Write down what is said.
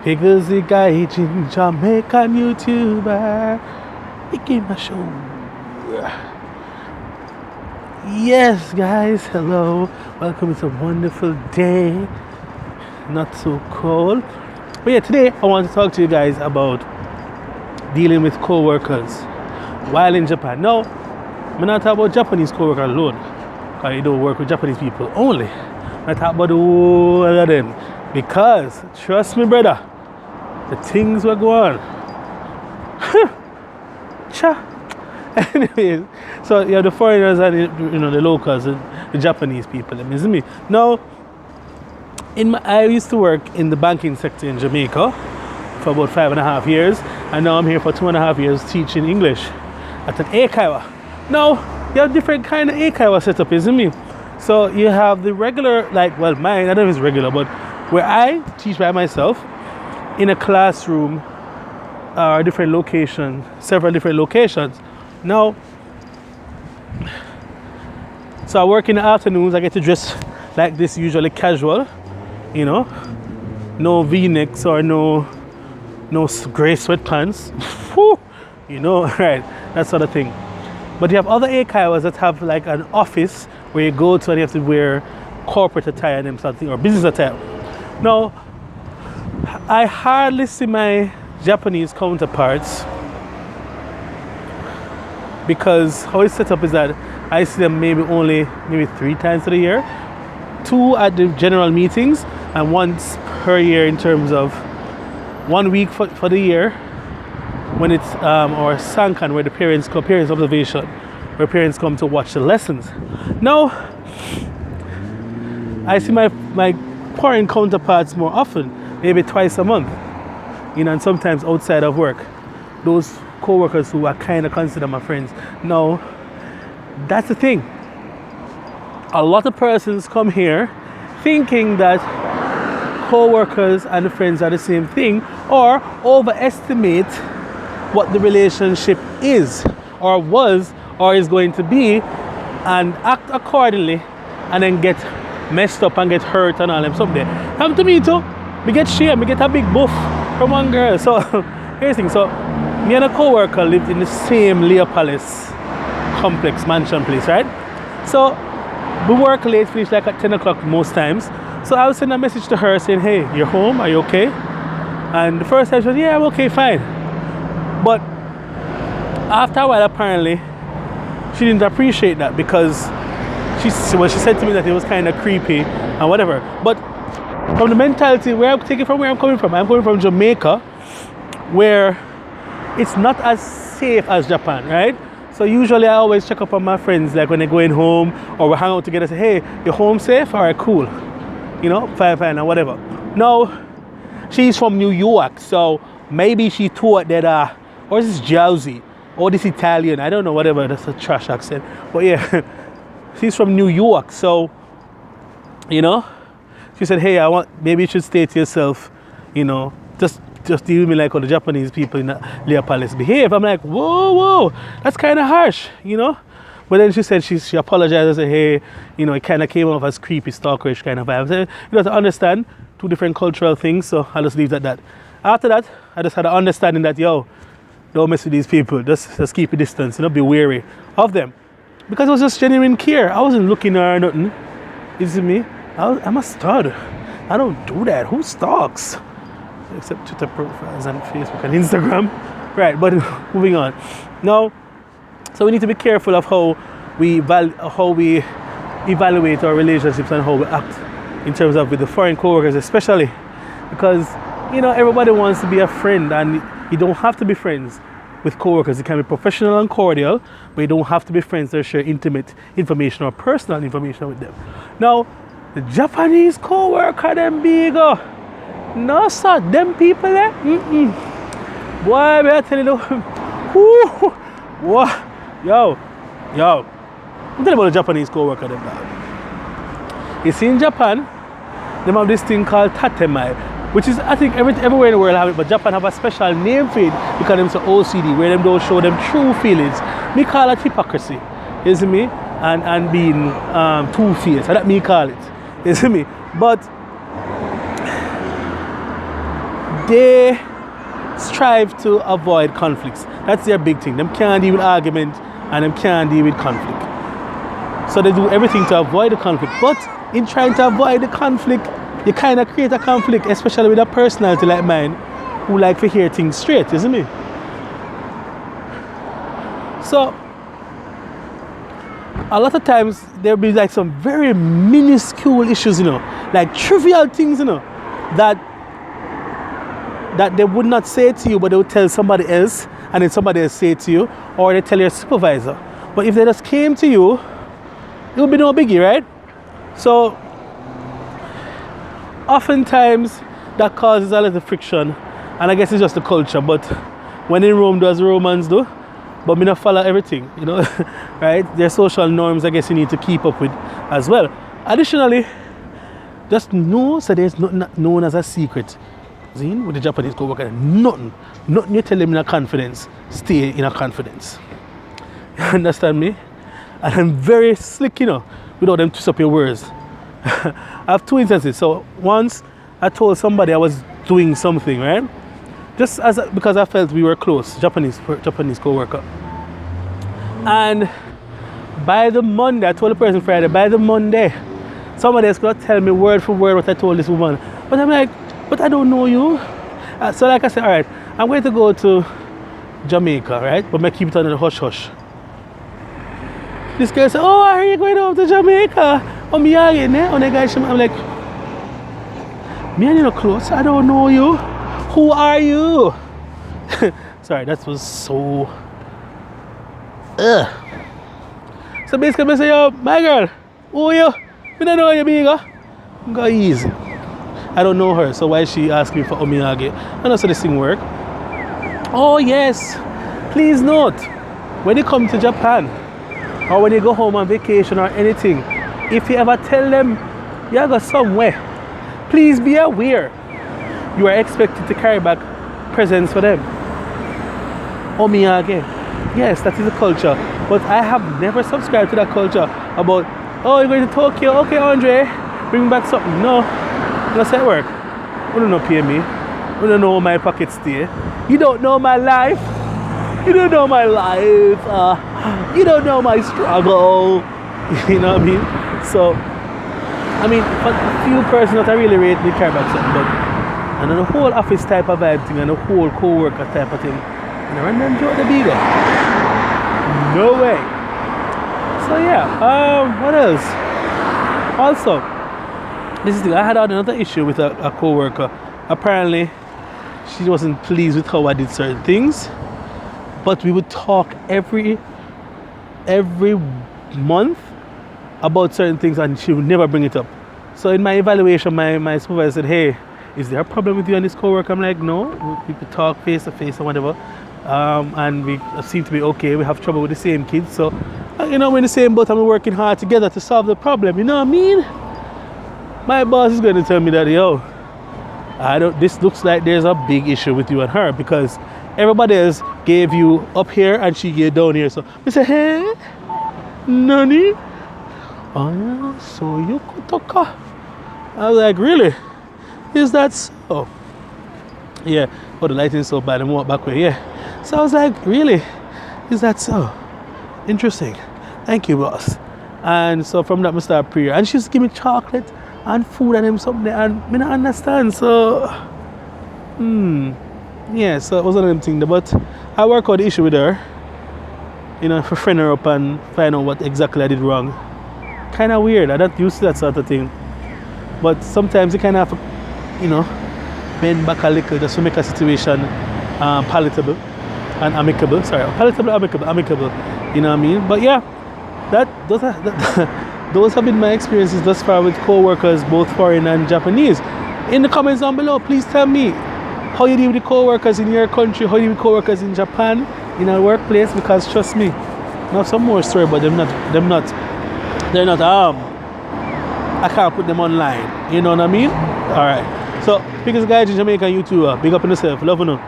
Because the guy in Jamaican YouTuber. He came a show. Yes, guys, hello. Welcome. It's a wonderful day. Not so cold. But yeah, today I want to talk to you guys about dealing with co-workers while in Japan. Now, I'm not talking about Japanese co-workers alone, because you don't work with Japanese people only. I talk about the whole of them. Because, trust me, brother, the things will go on. Cha. Anyways, so you have the foreigners and the locals, the Japanese people. Isn't me? Now, I used to work in the banking sector in Jamaica for about 5.5 years, and now I'm here for 2.5 years teaching English at an Eikaiwa. Now, you have different kind of Eikaiwa setup, isn't me? So you have the regular, mine, I don't know if it's regular, but where I teach by myself in a classroom or different locations, several different locations. Now, so I work in the afternoons. I get to dress like this, usually casual, no V-necks or no gray sweatpants, right, that sort of thing. But you have other Eikaiwas that have like an office where you go to and you have to wear corporate attire and something, or business attire. Now, I hardly see my Japanese counterparts, because how it's set up is that I see them maybe 3 times a year, 2 at the general meetings and once per year in terms of 1 week for the year when it's or Sankan, where the parents observation, where parents come to watch the lessons. Now, I see my foreign counterparts more often, maybe twice a month, and sometimes outside of work. Those co-workers who I kind of consider my friends. Now, that's the thing. A lot of persons come here thinking that co-workers and friends are the same thing, or overestimate what the relationship is, or was, or is going to be, and act accordingly, and then get messed up and get hurt and all them someday. Come to me too. Me get shame, me get a big buff from one girl. So here's the thing. So me and a co-worker lived in the same Lea Palace complex, mansion place, right? So we work late, finish like at 10 o'clock most times. So I would send a message to her saying, hey, you're home, are you okay? And the first time she said, yeah, I'm okay, fine. But after a while, apparently, she didn't appreciate that, because she said to me that it was kind of creepy and whatever. But from the mentality, where I'm coming from Jamaica, where it's not as safe as Japan, right? So usually I always check up on my friends, like when they're going home or we hang out together, say, hey, you're home safe? All right, cool. Fine, and whatever. Now, she's from New York, so maybe she thought that, or this is Jersey, or this Italian, I don't know, whatever, that's a trash accent. But yeah, she's from New York, so, she said, hey, maybe you should stay to yourself, just deal with me like all the Japanese people in the Lea Palace behave. I'm like, whoa, that's kind of harsh, But then she said she apologized and said, hey, it kind of came off as creepy, stalkerish kind of vibe. I said, to understand 2 different cultural things, so I'll just leave it at that. After that, I just had an understanding that, don't mess with these people. Just keep a distance, be wary of them. Because it was just genuine care. I wasn't looking or nothing. You see me? I'm a stud. I don't do that. Who stalks? Except Twitter profiles and Facebook and Instagram. Right, but moving on. Now, so we need to be careful of how we evaluate our relationships and how we act in terms of with the foreign co-workers, especially because everybody wants to be a friend, and you don't have to be friends with co-workers. You can be professional and cordial, but you don't have to be friends to share intimate information or personal information with them. Now, the Japanese co-worker, them big. No, sir, them people, Boy, I tell you, what? Yo, I'm telling about the Japanese co-worker, them dog. You see, in Japan, them have this thing called tatemai, which is, I think, everywhere in the world have it, but Japan have a special name for it because them so OCD, where them don't show them true feelings. Me call it hypocrisy, you see me? And being two-faced, that me call it, you see me? But they strive to avoid conflicts. That's their big thing. Them can't deal with argument and them can't deal with conflict. So they do everything to avoid the conflict. But in trying to avoid the conflict, you kind of create a conflict, especially with a personality like mine who like to hear things straight, isn't me? So a lot of times there'll be like some very minuscule issues, like trivial things, that they would not say to you, but they would tell somebody else, and then somebody else say it to you, or they tell your supervisor. But if they just came to you, it would be no biggie, right? So oftentimes that causes a little friction, and I guess it's just the culture. But when in Rome, do as the Romans do. But me not follow everything, right? Their social norms, I guess you need to keep up with as well. Additionally, just know so there's nothing known as a secret. See, with the Japanese co-worker, nothing you tell them in a confidence, stay in a confidence. You understand me? And I'm very slick, without them twist up your words. I have two instances. So once I told somebody I was doing something, right? Just because I felt we were close, Japanese co-worker. And by the Monday, I told the person Friday, by the Monday, somebody else could tell me word for word what I told this woman. But I'm like, but I don't know you. So like I said, all right, I'm going to go to Jamaica, right? But I keep it under the hush-hush. This girl said, oh, are you going over to Jamaica? Oh, me again, eh? I'm like, me and you not close, I don't know you. Who are you? Sorry, that was so... So basically, I say, yo, my girl, who are you? I don't know you, bigger. Go easy. I don't know her, so why she asked me for omiyage? I know so this thing work. Oh yes, please note, when you come to Japan, or when you go home on vacation or anything, if you ever tell them you go somewhere, please be aware you are expected to carry back presents for them. Omiyage. Yes, that is a culture. But I have never subscribed to that culture about, oh, you're going to Tokyo, okay, Andre, bring back something. No, that's how it work. You don't know pay me. You don't know my pocket stay. You don't know my life. You don't know my life. You don't know my struggle. You know what I mean? So, I mean, but a few persons that I really rate, they carry back something, but and then the whole office type of vibe thing and the whole co-worker type of thing. And I random joke the bigger. No way. So yeah, what else? Also, this is the, I had another issue with a co-worker. Apparently, she wasn't pleased with how I did certain things. But we would talk every month about certain things and she would never bring it up. So in my evaluation, my supervisor said, hey, is there a problem with you and this co-worker? I'm like, no, we could talk face to face or whatever. And we seem to be okay. We have trouble with the same kids. So, we're in the same boat and we're working hard together to solve the problem. You know what I mean? My boss is going to tell me that, yo, this looks like there's a big issue with you and her because everybody else gave you up here and she gave down here. So I said, hey, Nani? Oh, yeah, so you could talk. I was like, really? Is that so? Yeah, oh, the lighting is so bad. I'm walk back way, yeah. So I was like, really? Is that so? Interesting. Thank you, boss. And so from that, I start prayer. And she just give me chocolate and food and something. And I don't understand. So, yeah, so it was one of them things. But I work out the issue with her. For friend her up and find out what exactly I did wrong. Kind of weird. I don't used to that sort of thing. But sometimes you kind of have to, bend back a little just to make a situation palatable and amicable. Sorry, palatable, amicable. You know what I mean? But yeah, those have been my experiences thus far with co-workers, both foreign and Japanese. In the comments down below, please tell me how you deal with the co-workers in your country, how you deal with co-workers in Japan, in a workplace, because trust me, I have some more story, but they're not I can't put them online. You know what I mean? Alright. So, biggest guys in Jamaica, you too. Big up on yourself. Love you.